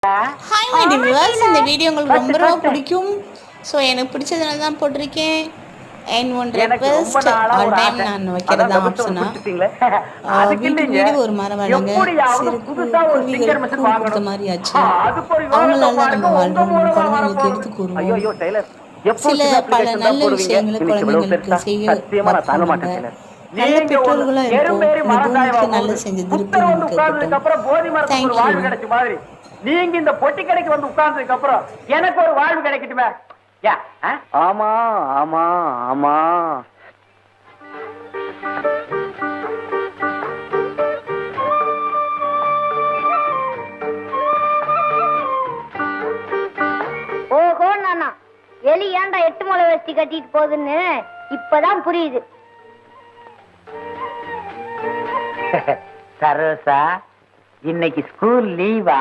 Hi my tears, இந்த video உங்களுக்கு ரொம்ப ரொம்ப பிடிக்கும். ஸோ எனக்கு பிடிச்சதுனால தான் போட்டிருக்கேன். And one request, all time நான் வைக்கிறதா ஆப்ஷனா வீட்டுக்கு வீடு ஒரு மரம் வளங்க, சிறு குருவிகளுக்கு கூடு கொடுத்த மாதிரி ஆச்சு. அவங்களால நம்ம வாழ்றோம், குழந்தைங்களுக்கு எடுத்து கூறுவோம். பல நல்ல விஷயங்களை குழந்தைங்களுக்கு செய்ய வைப்பாங்க. நல்ல பெற்றோர்களா இருப்போம். இந்த பூமிக்கு நல்லது செஞ்ச திருப்தி நமக்கு இருக்கட்டும். தேங்க்யூ. நீங்க இந்த பொட்டி கடைக்கு வந்து உட்கார்ந்ததுக்கு அப்புறம் எனக்கு ஒரு வாழ்வு கிடைக்கட்டுமே. ஆமா ஆமா ஆமா. ஓஹோ நானா, எலி ஏன்டா 8 முளை வேஷ்டி கட்டிட்டு போகுதுன்னு இப்பதான் புரியுது. சரோசா, இன்னைக்கு ஸ்கூல் லீவா?